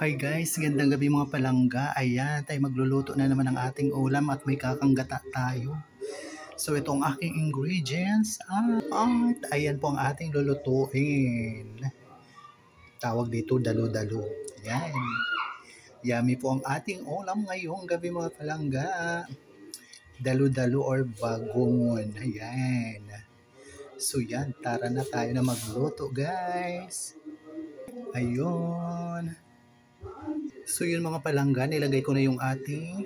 Hi guys, gandang gabi mga palangga. Ayan, tayo magluluto na naman ng ating ulam at may kakanggata tayo. So ito ang aking ingredients at ayan po ang ating lulutuin. Tawag dito dalo-dalo. Ayan. Yummy po ang ating ulam ngayong gabi mga palangga. Dalo-dalo or bagongon. Ayan. So yan, tara na tayo na magluto guys. Ayun. So yun mga palangga, nilagay ko na yung ating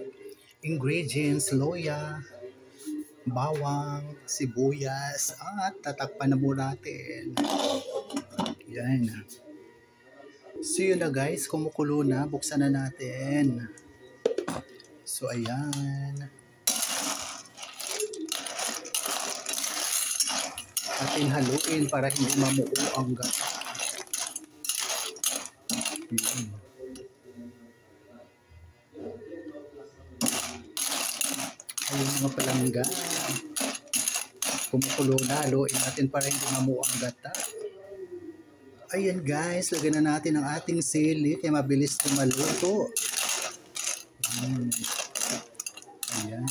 ingredients, loya, bawang, sibuyas, at tatakpan na muna natin. Yan. So yun na guys, kumukulo na, buksan na natin. So ayan. Atin haluin para hindi mamuo ang gata. Yan. Ayun mga palangga. Kumukulo na, haluin natin para hindi mamuo ang gata. Ayan guys, lagyan na natin ang ating sili kaya mabilis na maluto. Ayan.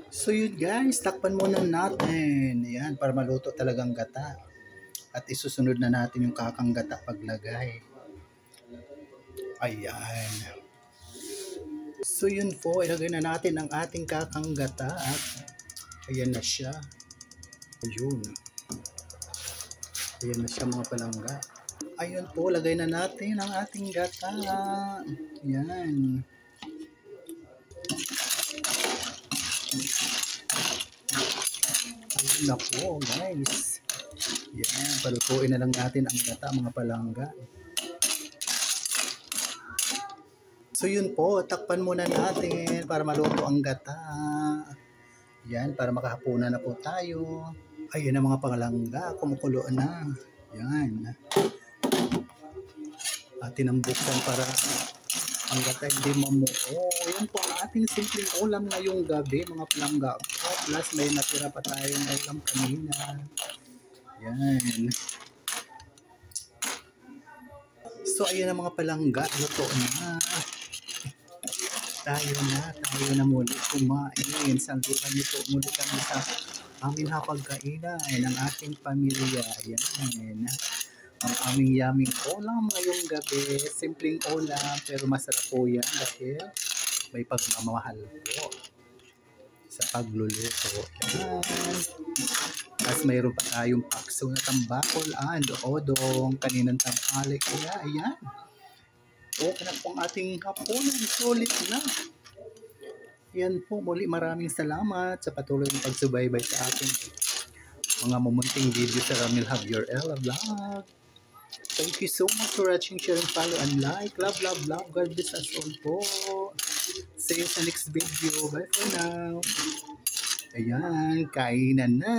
So yun guys, takpan muna natin. Ayan, para maluto talagang gata. At isusunod na natin yung kakang gata paglagay. Ayan. So yun po, ilagay na natin ang ating kakang gata at ayan na siya. Ayun. Ayan na siya mga palangga. Ayun po, lagay na natin ang ating gata. Ayan. Ayun na po guys. Ayan, palutuin na lang natin ang gata mga palangga. So yun po, takpan muna natin para maluto ang gata. Yan, para makahapunan na po tayo. Ayun na mga palangga, kumukulo na. Yan. Atin ang buksan para ang gata hindi mamuo. Yan po ang ating simpleng ulam ngayong gabi mga palangga. Plus may natira pa tayong ulam kanina. Yan. So ayun na mga palangga, luto na. Tayo na muli kumain. Sandukan nito muli kami sa aming hapagkainan ng ating pamilya. Ayan. Ang aming yaming ulam ngayong gabi. Simpleng ulam pero masarap po yan dahil may pagmamahal po sa pagluluto. Ayan. Tapos mayroon pa tayong pakso na tambakol and odong kaninang tanghali. Kaya ayan. Okay na po ang ating hapunan. Sulit na. Yan po. Muli maraming salamat sa patuloy ng pagsubaybay sa ating mga mumunting video sa Ramil Javier Ella Vlog. Thank you so much for watching, share, and follow, and like. Love, love, love. God bless us all po. See you sa next video. Bye for now. Ayan. Kainan na.